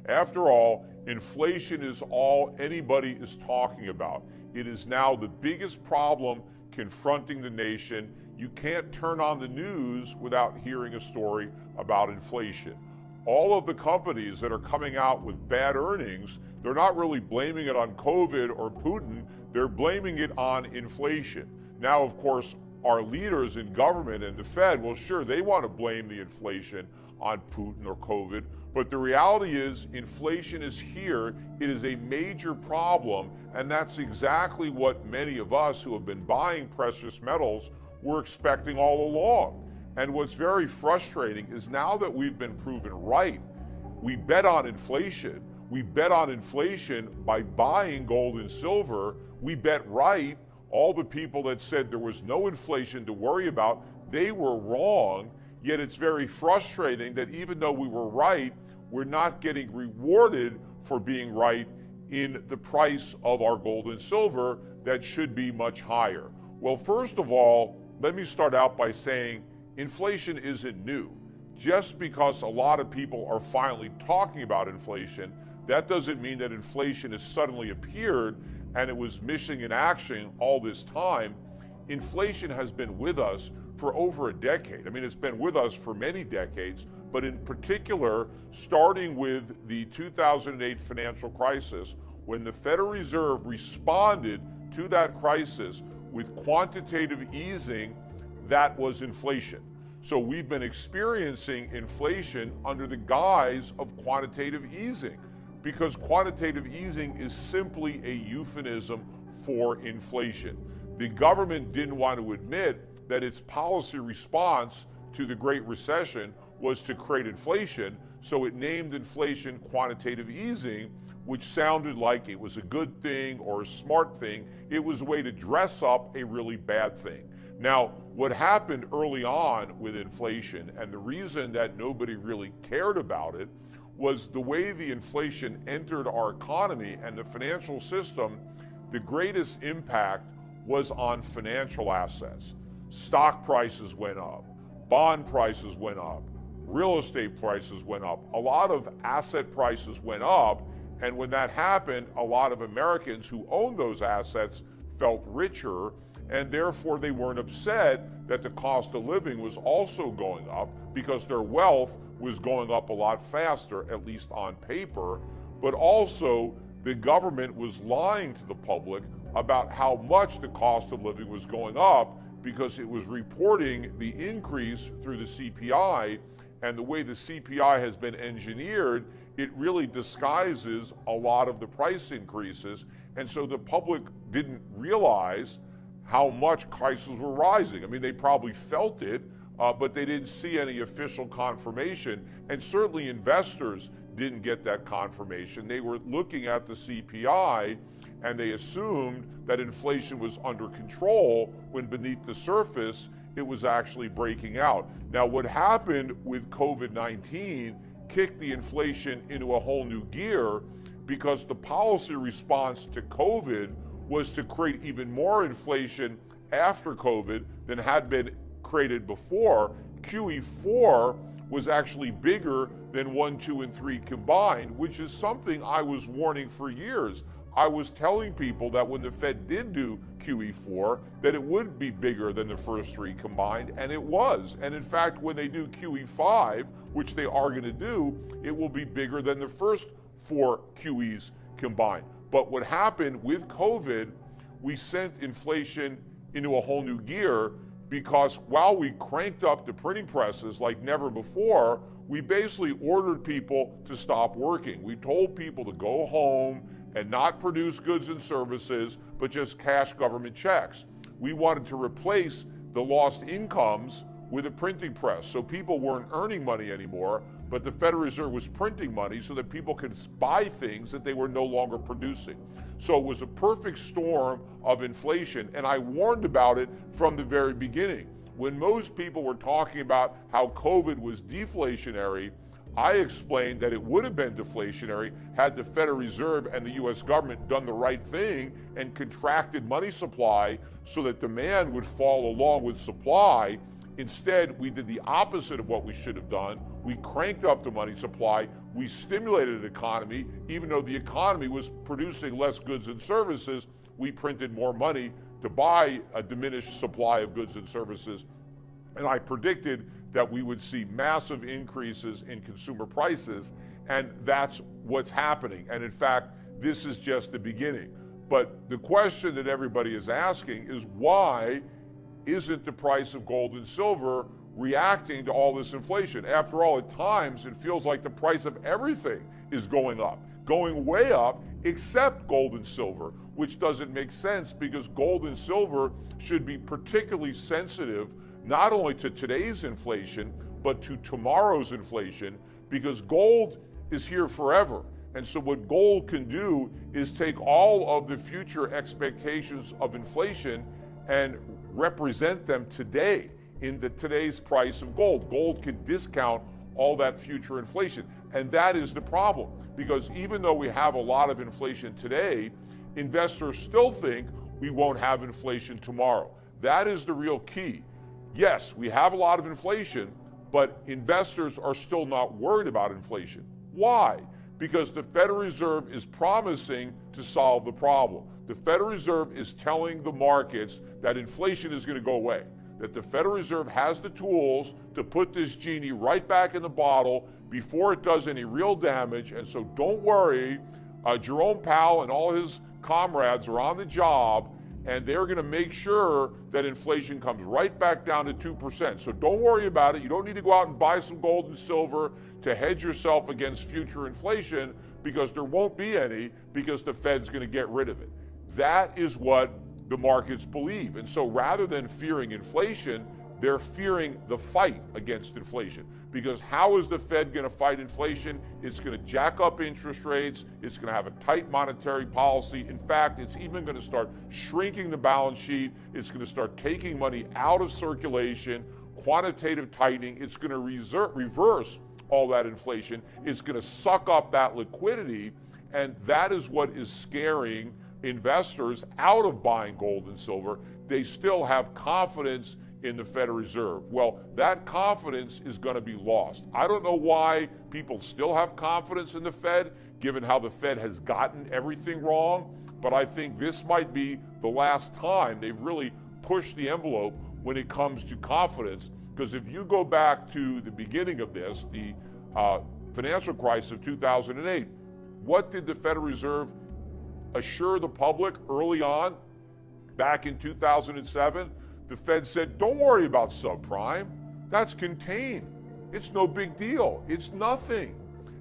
After all, inflation is all anybody is talking about. It is now the biggest problem confronting the nation. You can't turn on the news without hearing a story about inflation. All of the companies that are coming out with bad earnings, they're not really blaming it on COVID or Putin, they're blaming it on inflation. Now, of course, our leaders in government and the Fed, well, sure, they want to blame the inflation on Putin or COVID, but the reality is inflation is here. It is a major problem, and that's exactly what many of us who have been buying precious metals were expecting all along. And what's very frustrating is now that we've been proven right, we bet on inflation. We bet on inflation by buying gold and silver. We bet right. All the people that said there was no inflation to worry about, they were wrong. Yet it's very frustrating that even though we were right, we're not getting rewarded for being right in the price of our gold and silver that should be much higher. Well, first of all, let me start out by saying inflation isn't new. Just because a lot of people are finally talking about inflation, that doesn't mean that inflation has suddenly appeared and it was missing in action all this time. Inflation has been with us for over a decade. I mean, it's been with us for many decades, but in particular, starting with the 2008 financial crisis, when the Federal Reserve responded to that crisis with quantitative easing, that was inflation. So we've been experiencing inflation under the guise of quantitative easing, because quantitative easing is simply a euphemism for inflation. The government didn't want to admit that its policy response to the Great Recession was to create inflation, so it named inflation quantitative easing, which sounded like it was a good thing or a smart thing. It was a way to dress up a really bad thing. Now, what happened early on with inflation, and the reason that nobody really cared about it, was the way the inflation entered our economy and the financial system. The greatest impact was on financial assets. Stock prices went up, bond prices went up, real estate prices went up. A lot of asset prices went up, and when that happened, a lot of Americans who owned those assets felt richer, and therefore they weren't upset that the cost of living was also going up because their wealth was going up a lot faster, at least on paper. But also the government was lying to the public about how much the cost of living was going up because it was reporting the increase through the CPI, and the way the CPI has been engineered, it really disguises a lot of the price increases, and so the public didn't realize how much prices were rising. I mean, they probably felt it, but they didn't see any official confirmation, and certainly investors didn't get that confirmation. They were looking at the CPI and they assumed that inflation was under control when beneath the surface it was actually breaking out. Now, what happened with COVID-19 kicked the inflation into a whole new gear, because the policy response to COVID was to create even more inflation after COVID than had been created before. QE4 was actually bigger than 1, 2, and 3 combined, which is something I was warning for years. I was telling people that when the Fed did do QE4, that it would be bigger than the first 3 combined, and it was. And in fact, when they do QE5, which they are going to do, it will be bigger than the first 4 QEs combined. But what happened with COVID, we sent inflation into a whole new gear, because while we cranked up the printing presses like never before, we basically ordered people to stop working. We told people to go home and not produce goods and services, but just cash government checks. We wanted to replace the lost incomes with a printing press. So people weren't earning money anymore, but the Federal Reserve was printing money so that people could buy things that they were no longer producing. So it was a perfect storm of inflation, and I warned about it from the very beginning. When most people were talking about how COVID was deflationary, I explained that it would have been deflationary had the Federal Reserve and the US government done the right thing and contracted money supply so that demand would fall along with supply, Instead, we did the opposite of what we should have done. We cranked up the money supply. We stimulated the economy. Even though the economy was producing less goods and services, we printed more money to buy a diminished supply of goods and services. And I predicted that we would see massive increases in consumer prices, and that's what's happening. And in fact, this is just the beginning. But the question that everybody is asking is, why isn't the price of gold and silver reacting to all this inflation? After all, at times it feels like the price of everything is going up, going way up, except gold and silver, which doesn't make sense, because gold and silver should be particularly sensitive not only to today's inflation, but to tomorrow's inflation, because gold is here forever. And so what gold can do is take all of the future expectations of inflation and represent them today in today's price of gold. Gold can discount all that future inflation. And that is the problem, because even though we have a lot of inflation today, investors still think we won't have inflation tomorrow. That is the real key. Yes, we have a lot of inflation, but investors are still not worried about inflation. Why? Because the Federal Reserve is promising to solve the problem. The Federal Reserve is telling the markets that inflation is going to go away, that the Federal Reserve has the tools to put this genie right back in the bottle before it does any real damage. And so don't worry, Jerome Powell and all his comrades are on the job, and they're going to make sure that inflation comes right back down to 2%. So don't worry about it. You don't need to go out and buy some gold and silver to hedge yourself against future inflation, because there won't be any, because the Fed's going to get rid of it. That is what the markets believe. And so rather than fearing inflation, they're fearing the fight against inflation. Because how is the Fed going to fight inflation? It's going to jack up interest rates. It's going to have a tight monetary policy. In fact, it's even going to start shrinking the balance sheet. It's going to start taking money out of circulation, quantitative tightening. It's going to reverse all that inflation. It's going to suck up that liquidity. And that is what is scaring investors out of buying gold and silver. They still have confidence in the Federal Reserve. Well, that confidence is going to be lost. I don't know why people still have confidence in the Fed, given how the Fed has gotten everything wrong, but I think this might be the last time they've really pushed the envelope when it comes to confidence. Because if you go back to the beginning of this, the financial crisis of 2008, what did the Federal Reserve assure the public early on, back in 2007? The Fed said, don't worry about subprime. That's contained. It's no big deal. It's nothing.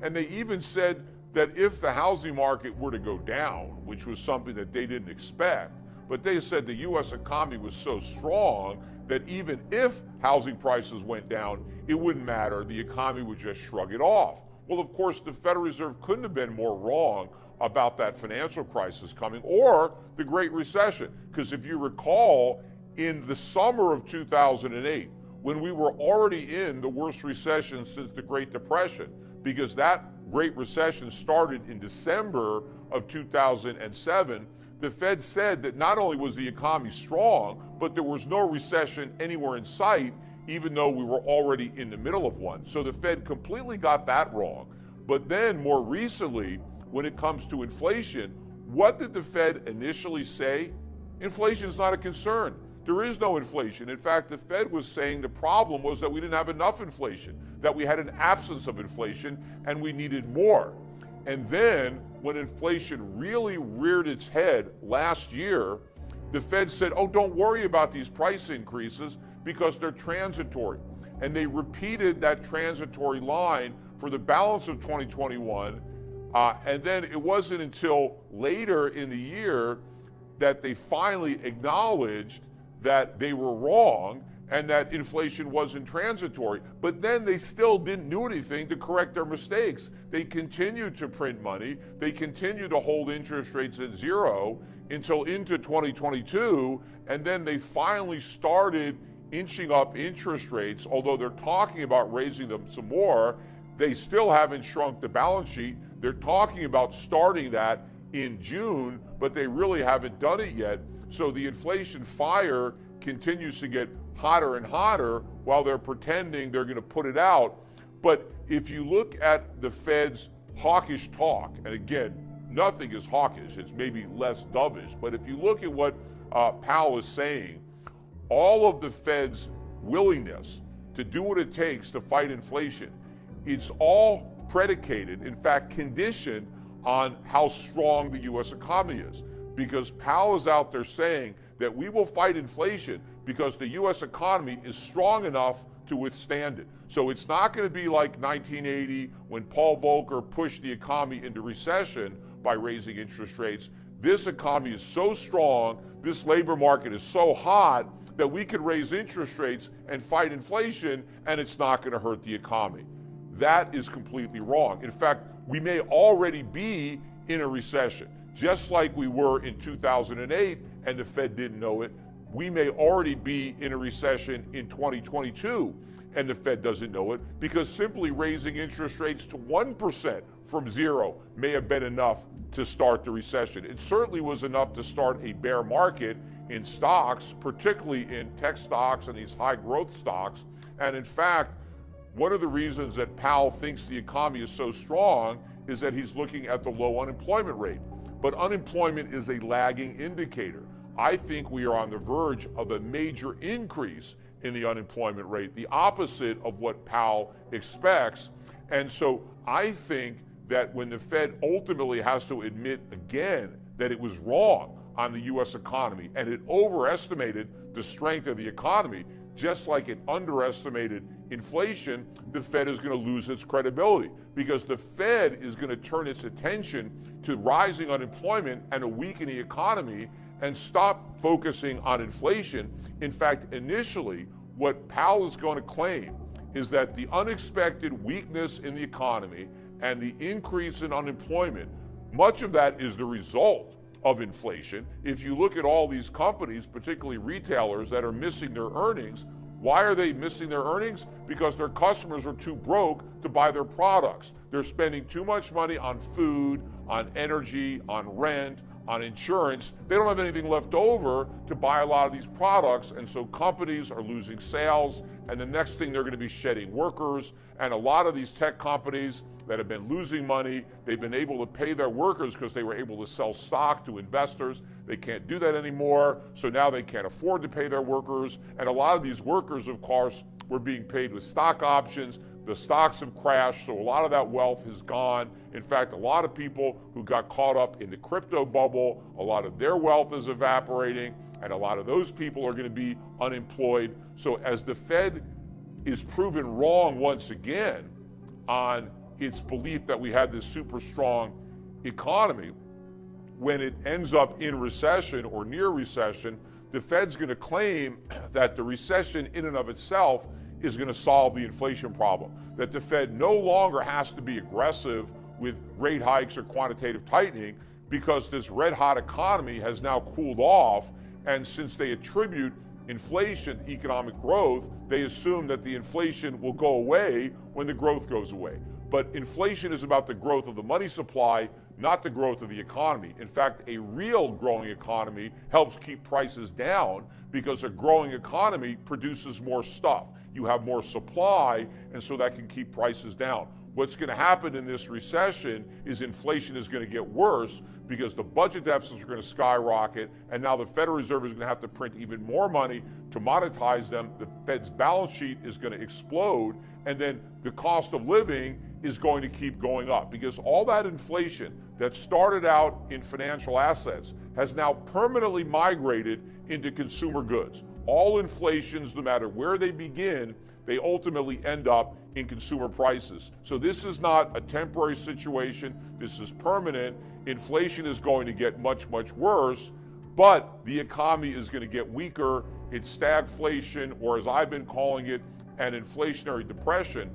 And they even said that if the housing market were to go down, which was something that they didn't expect, but they said the U.S. economy was so strong that even if housing prices went down, it wouldn't matter. The economy would just shrug it off. Well, of course, the Federal Reserve couldn't have been more wrong about that financial crisis coming or the Great Recession. Because if you recall, in the summer of 2008, when we were already in the worst recession since the Great Depression, because that Great Recession started in December of 2007, the Fed said that not only was the economy strong, but there was no recession anywhere in sight, even though we were already in the middle of one. So the Fed completely got that wrong. But then more recently, when it comes to inflation, what did the Fed initially say? Inflation is not a concern. There is no inflation. In fact, the Fed was saying the problem was that we didn't have enough inflation, that we had an absence of inflation, and we needed more. And then, when inflation really reared its head last year, the Fed said, oh, don't worry about these price increases because they're transitory. And they repeated that transitory line for the balance of 2021. And then it wasn't until later in the year that they finally acknowledged that they were wrong and that inflation wasn't transitory. But then they still didn't do anything to correct their mistakes. They continued to print money. They continued to hold interest rates at zero until into 2022. And then they finally started inching up interest rates. Although they're talking about raising them some more, they still haven't shrunk the balance sheet. They're talking about starting that in June, but they really haven't done it yet. So the inflation fire continues to get hotter and hotter while they're pretending they're going to put it out. But if you look at the Fed's hawkish talk, and again, nothing is hawkish, it's maybe less dovish, but if you look at what Powell is saying, all of the Fed's willingness to do what it takes to fight inflation, it's all predicated, in fact, conditioned on how strong the U.S. economy is. Because Powell is out there saying that we will fight inflation because the U.S. economy is strong enough to withstand it. So it's not going to be like 1980 when Paul Volcker pushed the economy into recession by raising interest rates. This economy is so strong, this labor market is so hot that we could raise interest rates and fight inflation and it's not going to hurt the economy. That is completely wrong. In fact, we may already be in a recession. Just like we were in 2008 and the Fed didn't know it, we may already be in a recession in 2022 and the Fed doesn't know it, because simply raising interest rates to 1% from zero may have been enough to start the recession. It certainly was enough to start a bear market in stocks, particularly in tech stocks and these high growth stocks. And in fact, one of the reasons that Powell thinks the economy is so strong is that he's looking at the low unemployment rate. But unemployment is a lagging indicator. I think we are on the verge of a major increase in the unemployment rate, the opposite of what Powell expects. And so I think that when the Fed ultimately has to admit again that it was wrong on the U.S. economy and it overestimated the strength of the economy, just like it underestimated inflation, the Fed is going to lose its credibility, because the Fed is going to turn its attention to rising unemployment and a weakening economy and stop focusing on inflation. In fact, initially, what Powell is going to claim is that the unexpected weakness in the economy and the increase in unemployment, much of that is the result of inflation. If you look at all these companies, particularly retailers, that are missing their earnings, why are they missing their earnings? Because their customers are too broke to buy their products. They're spending too much money on food, on energy, on rent, on insurance. They don't have anything left over to buy a lot of these products, and so companies are losing sales, and the next thing they're going to be shedding workers. And a lot of these tech companies that have been losing money, they've been able to pay their workers because they were able to sell stock to investors. They can't do that anymore, so now they can't afford to pay their workers. And a lot of these workers, of course, were being paid with stock options. The stocks have crashed, so a lot of that wealth is gone. In fact, a lot of people who got caught up in the crypto bubble, a lot of their wealth is evaporating, and a lot of those people are going to be unemployed. So as the Fed is proven wrong once again on its belief that we had this super strong economy, when it ends up in recession or near recession, the Fed's going to claim that the recession in and of itself is going to solve the inflation problem, that the Fed no longer has to be aggressive with rate hikes or quantitative tightening because this red hot economy has now cooled off. And since they attribute inflation to economic growth, they assume that the inflation will go away when the growth goes away. But inflation is about the growth of the money supply, not the growth of the economy. In fact, a real growing economy helps keep prices down because a growing economy produces more stuff. You have more supply, and so that can keep prices down. What's going to happen in this recession is inflation is going to get worse because the budget deficits are going to skyrocket, and now the Federal Reserve is going to have to print even more money to monetize them. The Fed's balance sheet is going to explode, and then the cost of living is going to keep going up because all that inflation that started out in financial assets has now permanently migrated into consumer goods. All inflations, no matter where they begin, they ultimately end up in consumer prices. So this is not a temporary situation. This is permanent. Inflation is going to get much, much worse, but the economy is going to get weaker. It's stagflation, or as I've been calling it, an inflationary depression.